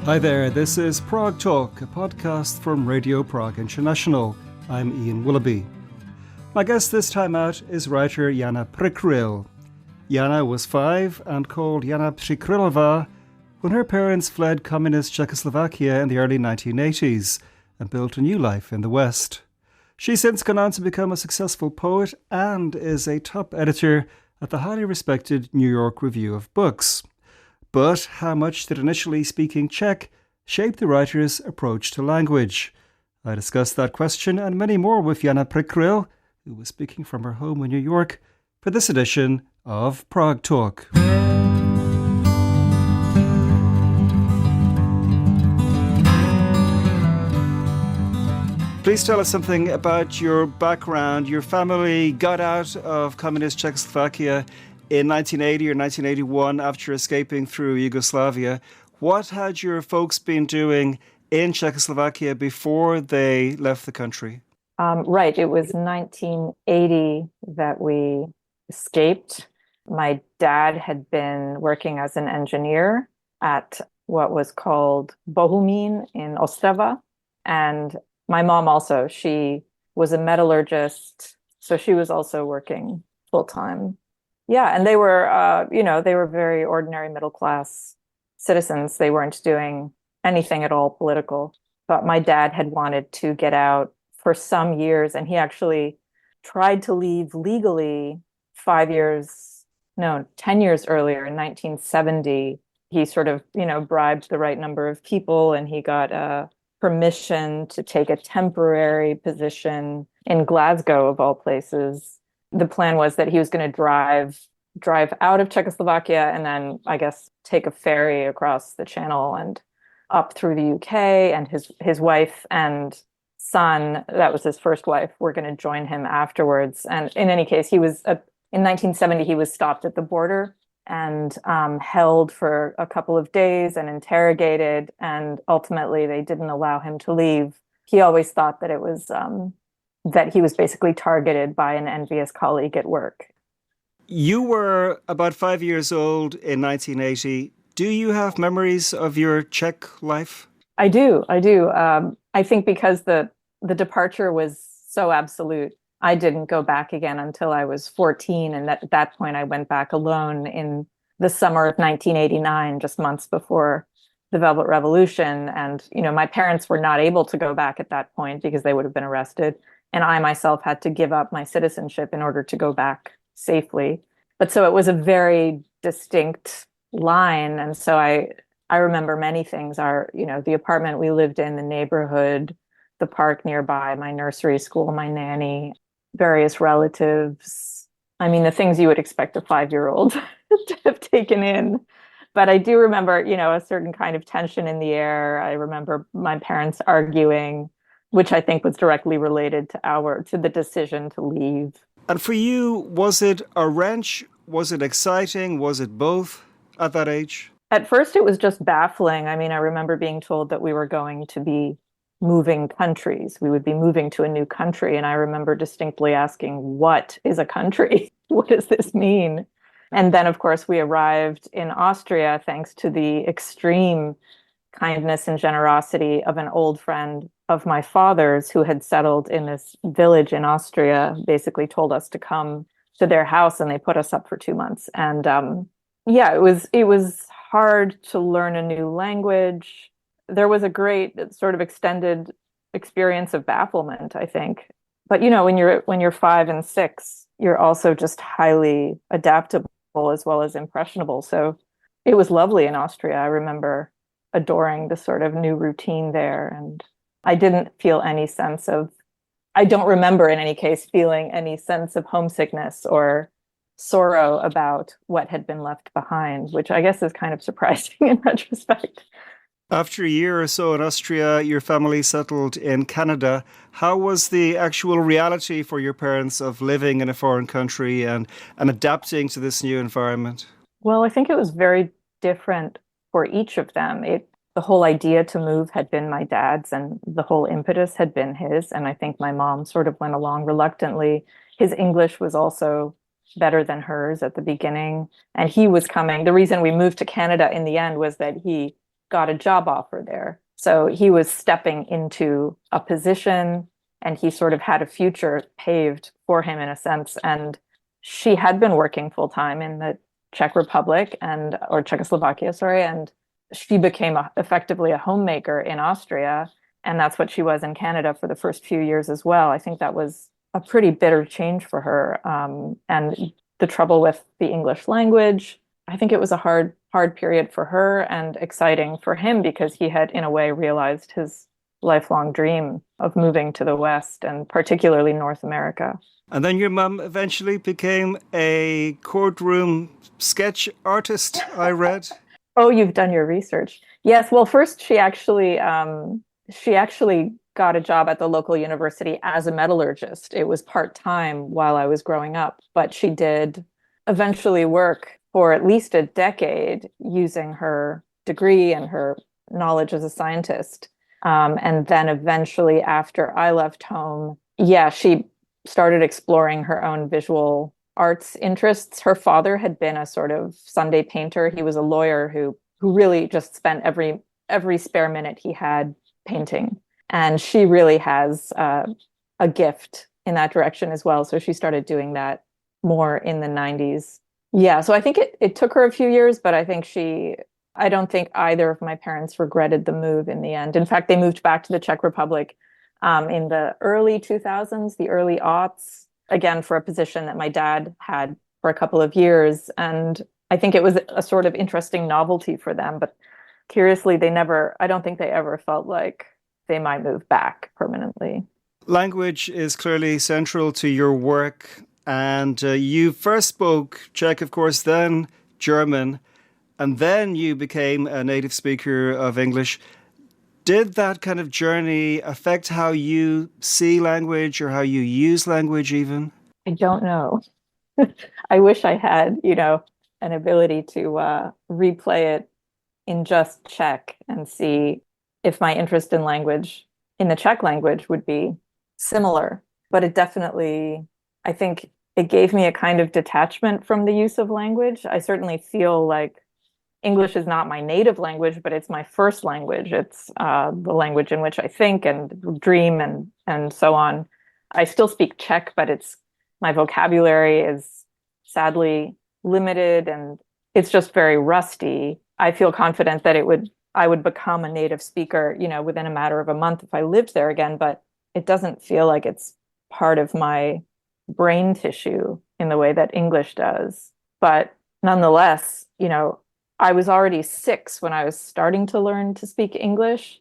Hi there, this is Prague Talk, a podcast from Radio Prague International. I'm Ian Willoughby. My guest this time out is writer Jana Prikryl. Jana was 5 and called Jana Přikrylová when her parents fled communist Czechoslovakia in the early 1980s and built a new life in the West. She's since gone on to become a successful poet and is a top editor at the highly respected New York Review of Books. But how much did initially speaking Czech shape the writer's approach to language? I discussed that question and many more with Jana Prikryl, who was speaking from her home in New York, for this edition of Prague Talk. Please tell us something about your background. Your family got out of communist Czechoslovakia in 1980 or 1981 after escaping through Yugoslavia. What had your folks been doing in Czechoslovakia before they left the country? Right. It was 1980 that we escaped. My dad had been working as an engineer at what was called Bohumín in Ostrava. And my mom also, she was a metallurgist. So she was also working full time. Yeah, and they were, they were very ordinary middle class citizens. They weren't doing anything at all political. But my dad had wanted to get out for some years, and he actually tried to leave legally 10 years earlier in 1970. He sort of, bribed the right number of people, and he got permission to take a temporary position in Glasgow, of all places. The plan was that he was going to drive out of Czechoslovakia and then, I guess, take a ferry across the channel and up through the UK. And his wife and son, that was his first wife, were going to join him afterwards. And in any case, in 1970, he was stopped at the border and held for a couple of days and interrogated. And ultimately, they didn't allow him to leave. He always thought that it was that he was basically targeted by an envious colleague at work. You were about 5 years old in 1980. Do you have memories of your Czech life? I do. I think because the departure was so absolute, I didn't go back again until I was 14. And at that point, I went back alone in the summer of 1989, just months before the Velvet Revolution. And, my parents were not able to go back at that point because they would have been arrested. And I myself had to give up my citizenship in order to go back safely. But so it was a very distinct line. And so I remember many things. The apartment we lived in, the neighborhood, the park nearby, my nursery school, my nanny, various relatives. I mean, the things you would expect a 5-year-old to have taken in. But I do remember, a certain kind of tension in the air. I remember my parents arguing, which I think was directly related to the decision to leave. And for you, was it a wrench? Was it exciting? Was it both at that age? At first, it was just baffling. I mean, I remember being told that we were going to be moving countries. We would be moving to a new country. And I remember distinctly asking, what is a country? What does this mean? And then, of course, we arrived in Austria thanks to the extreme kindness and generosity of an old friend of my father's who had settled in this village in Austria, basically told us to come to their house, and they put us up for 2 months. And it was hard to learn a new language. There was a great sort of extended experience of bafflement, I think. But when you're 5 and 6, you're also just highly adaptable as well as impressionable. So it was lovely in Austria. I remember adoring the sort of new routine there. And I didn't feel any I don't remember in any case feeling any sense of homesickness or sorrow about what had been left behind, which I guess is kind of surprising in retrospect. After a year or so in Austria, your family settled in Canada. How was the actual reality for your parents of living in a foreign country and adapting to this new environment? Well, I think it was very different for each of them. The whole idea to move had been my dad's, and the whole impetus had been his. And I think my mom sort of went along reluctantly. His English was also better than hers at the beginning. And he was coming. The reason we moved to Canada in the end was that he got a job offer there. So he was stepping into a position and he sort of had a future paved for him in a sense. And she had been working full time in the Czech Republic or Czechoslovakia, sorry, and she became effectively a homemaker in Austria. And that's what she was in Canada for the first few years as well. I think that was a pretty bitter change for her. And the trouble with the English language, I think it was a hard period for her and exciting for him because he had, in a way, realized his lifelong dream of moving to the West and particularly North America. And then your mum eventually became a courtroom sketch artist, I read. Oh, you've done your research. Yes. Well, first she actually got a job at the local university as a metallurgist. It was part-time while I was growing up, but she did eventually work for at least a decade using her degree and her knowledge as a scientist. And then eventually after I left home, she started exploring her own visual arts interests. Her father had been a sort of Sunday painter. He was a lawyer who really just spent every spare minute he had painting. And she really has a gift in that direction as well. So she started doing that more in the 90s. Yeah, so I think it took her a few years, but I don't think either of my parents regretted the move in the end. In fact, they moved back to the Czech Republic in the early 2000s, the early aughts, again, for a position that my dad had for a couple of years. And I think it was a sort of interesting novelty for them. But curiously, I don't think they ever felt like they might move back permanently. Language is clearly central to your work. And you first spoke Czech, of course, then German, and then you became a native speaker of English. Did that kind of journey affect how you see language or how you use language even? I don't know. I wish I had, an ability to replay it in just Czech and see if my interest in language, in the Czech language, would be similar. But it definitely, I think it gave me a kind of detachment from the use of language. I certainly feel like English is not my native language, but it's my first language. It's the language in which I think and dream and so on. I still speak Czech, but my vocabulary is sadly limited and it's just very rusty. I feel confident that I would become a native speaker, within a matter of a month if I lived there again, but it doesn't feel like it's part of my brain tissue in the way that English does. But nonetheless, I was already 6 when I was starting to learn to speak English.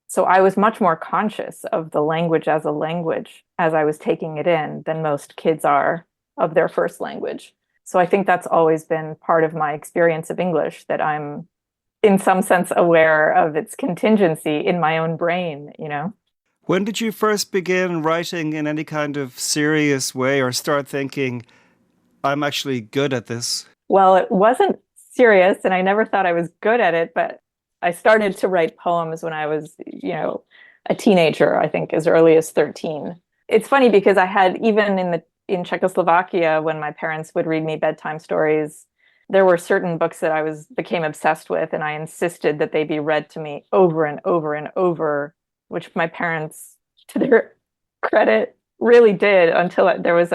So I was much more conscious of the language as a language as I was taking it in than most kids are of their first language. So I think that's always been part of my experience of English, that I'm in some sense aware of its contingency in my own brain, When did you first begin writing in any kind of serious way or start thinking, I'm actually good at this? Well, it wasn't serious and I never thought I was good at it, but I started to write poems when I was, a teenager, I think as early as 13. It's funny because I had, even in Czechoslovakia, when my parents would read me bedtime stories, there were certain books that I became obsessed with, and I insisted that they be read to me over and over and over, which my parents, to their credit, really did, until there was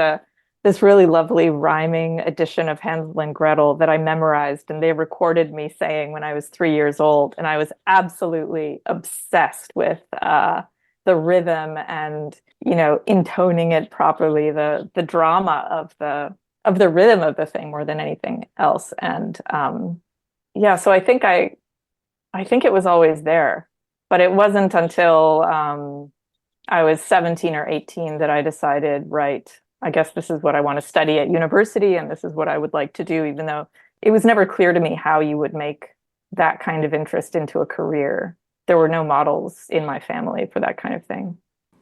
this really lovely rhyming edition of Hansel and Gretel that I memorized, and they recorded me saying when I was 3 years old, and I was absolutely obsessed with the rhythm and intoning it properly, the drama of the rhythm of the thing more than anything else. And so I think it was always there, but it wasn't until I was 17 or 18 that I decided, right, I guess this is what I want to study at university and this is what I would like to do, even though it was never clear to me how you would make that kind of interest into a career. There were no models in my family for that kind of thing.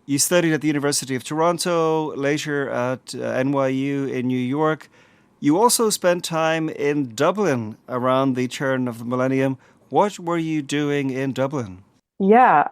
You studied at the University of Toronto, later at NYU in New York. You also spent time in Dublin around the turn of the millennium. What were you doing in Dublin? Yeah,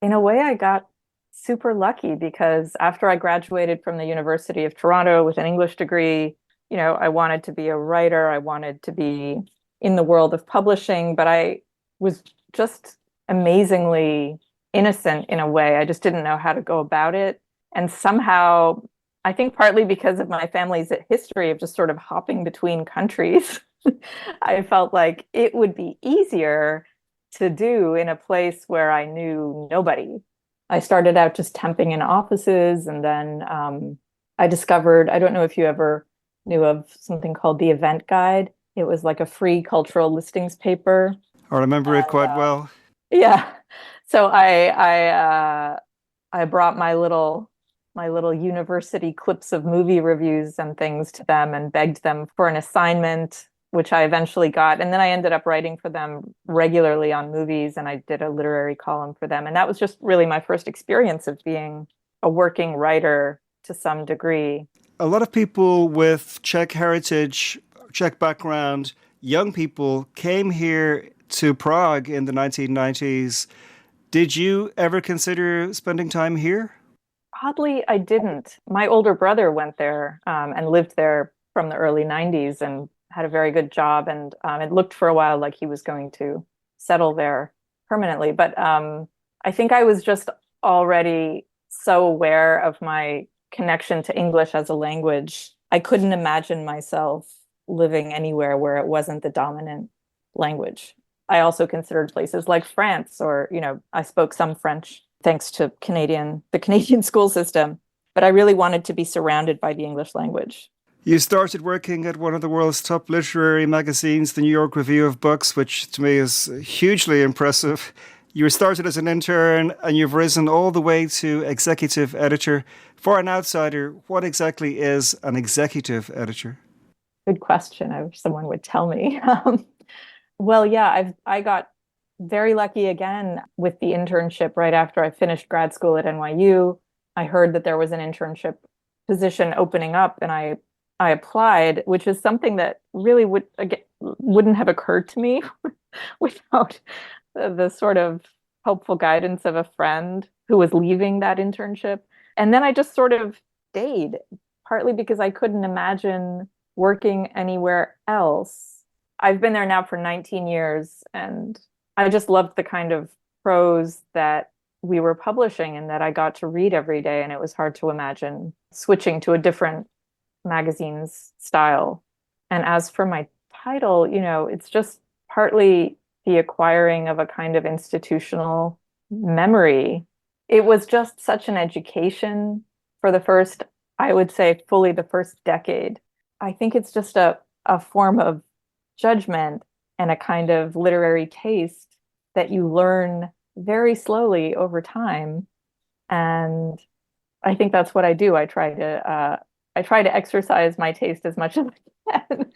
in a way, I got super lucky because after I graduated from the University of Toronto with an English degree, I wanted to be a writer. I wanted to be in the world of publishing, but I was just amazingly innocent in a way. I just didn't know how to go about it. And somehow, I think partly because of my family's history of just sort of hopping between countries, I felt like it would be easier to do in a place where I knew nobody. I started out just temping in offices, and then I discovered, I don't know if you ever knew of something called the Event Guide. It was like a free cultural listings paper. I remember it quite well. Yeah. So I brought my little university clips of movie reviews and things to them and begged them for an assignment, which I eventually got. And then I ended up writing for them regularly on movies, and I did a literary column for them. And that was just really my first experience of being a working writer to some degree. A lot of people with Czech heritage, Czech background, young people came here to Prague in the 1990s. Did you ever consider spending time here? Oddly, I didn't. My older brother went there and lived there from the early 90s and had a very good job. And it looked for a while like he was going to settle there permanently. But I think I was just already so aware of my connection to English as a language. I couldn't imagine myself living anywhere where it wasn't the dominant language. I also considered places like France, or, I spoke some French thanks to the Canadian school system, but I really wanted to be surrounded by the English language. You started working at one of the world's top literary magazines, the New York Review of Books, which to me is hugely impressive. You started as an intern and you've risen all the way to executive editor. For an outsider, what exactly is an executive editor? Good question. I wish someone would tell me. Well, yeah, I got very lucky again with the internship right after I finished grad school at NYU. I heard that there was an internship position opening up, and I applied, which is something that really wouldn't have occurred to me without the sort of helpful guidance of a friend who was leaving that internship. And then I just sort of stayed, partly because I couldn't imagine working anywhere else. I've been there now for 19 years, and I just loved the kind of prose that we were publishing and that I got to read every day. And it was hard to imagine switching to a different magazine's style. And as for my title, it's just partly the acquiring of a kind of institutional memory. It was just such an education for the first, I would say, fully the first decade. I think it's just a form of judgment and a kind of literary taste that you learn very slowly over time. And I think that's what I do. I try to exercise my taste as much as I can.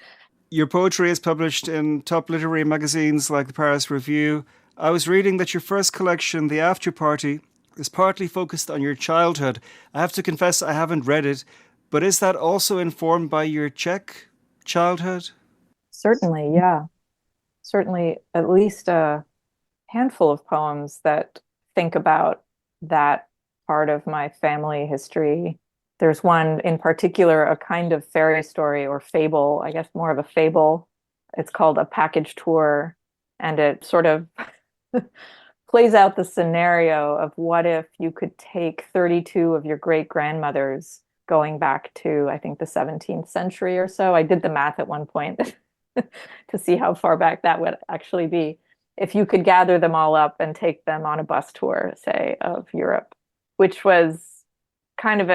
Your poetry is published in top literary magazines like the Paris Review. I was reading that your first collection, The After Party, is partly focused on your childhood. I have to confess I haven't read it, but is that also informed by your Czech childhood? Certainly, yeah. Certainly at least a handful of poems that think about that part of my family history. There's one in particular, a kind of fairy story or fable, I guess more of a fable. It's called A Package Tour, and it sort of plays out the scenario of what if you could take 32 of your great-grandmothers going back to, I think, the 17th century or so. I did the math at one point to see how far back that would actually be. If you could gather them all up and take them on a bus tour, say, of Europe, which was kind of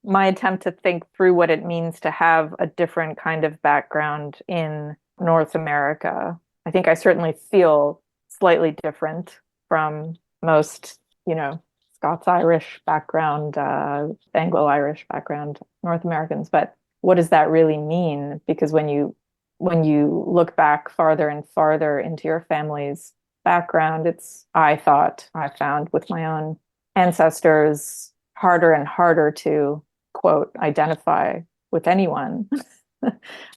my attempt to think through what it means to have a different kind of background in North America. I think I certainly feel slightly different from most, Scots-Irish background, Anglo-Irish background North Americans. But what does that really mean? Because when you look back farther and farther into your family's background, I found with my own ancestors, harder and harder to, quote, identify with anyone.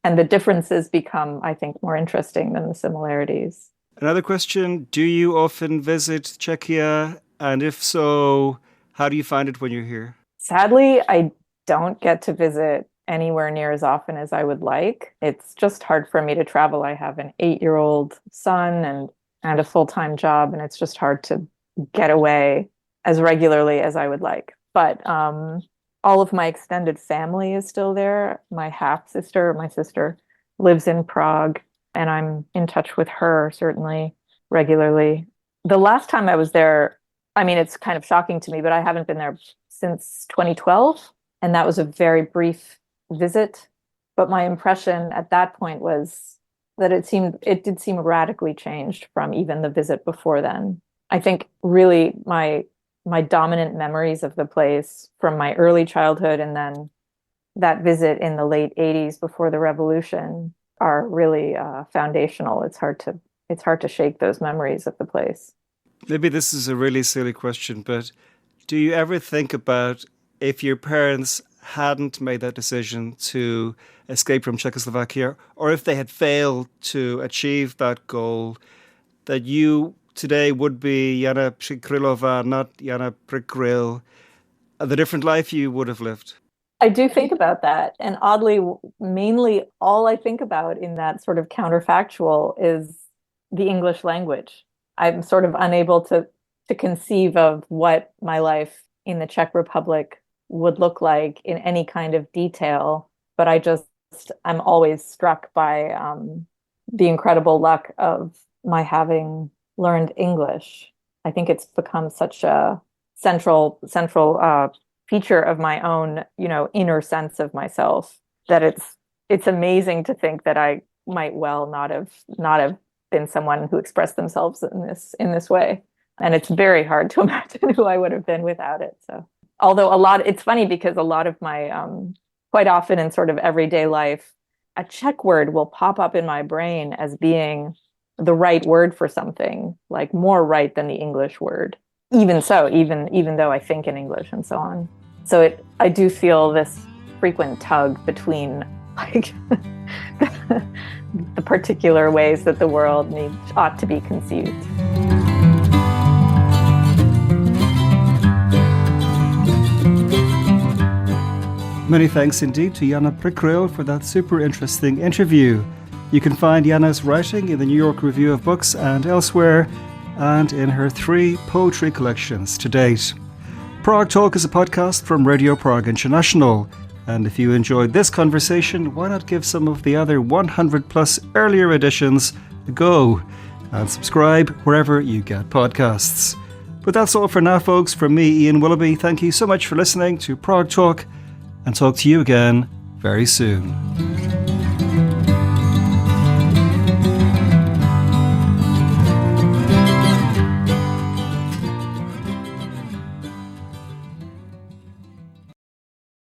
And the differences become, I think, more interesting than the similarities. Another question, do you often visit Czechia? And if so, how do you find it when you're here? Sadly, I don't get to visit anywhere near as often as I would like. It's just hard for me to travel. I have an 8-year-old son and a full-time job, and it's just hard to get away as regularly as I would like. But all of my extended family is still there. My half-sister, my sister, lives in Prague, and I'm in touch with her certainly regularly. The last time I was there, I mean, it's kind of shocking to me, but I haven't been there since 2012, and that was a very brief visit. But my impression at that point was that it did seem radically changed from even the visit before then. I think really my dominant memories of the place from my early childhood and then that visit in the late 80s before the revolution are really foundational. It's hard to shake those memories of the place. Maybe this is a really silly question, but do you ever think about if your parents hadn't made that decision to escape from Czechoslovakia, or if they had failed to achieve that goal, that you today would be Jana Přikrylová, not Jana Prikryl, the different life you would have lived? I do think about that. And oddly, mainly all I think about in that sort of counterfactual is the English language. I'm sort of unable to conceive of what my life in the Czech Republic would look like in any kind of detail. But I'm always struck by the incredible luck of my having learned English. I think it's become such a central feature of my own, inner sense of myself that it's amazing to think that I might well not have been someone who expressed themselves in this way. And it's very hard to imagine who I would have been without it. So, although it's funny because a lot of my, quite often in sort of everyday life, a Czech word will pop up in my brain as being the right word for something, like more right than the English word. Even so, even though I think in English and so on. So I do feel this frequent tug between like the particular ways that the world ought to be conceived. Many thanks indeed to Jana Prikryl for that super interesting interview. You can find Jana's writing in the New York Review of Books and elsewhere, and in her 3 poetry collections to date. Prague Talk is a podcast from Radio Prague International, and if you enjoyed this conversation, why not give some of the other 100 plus earlier editions a go, and subscribe wherever you get podcasts. But that's all for now, folks. From me, Ian Willoughby, thank you so much for listening to Prague Talk, and talk to you again very soon.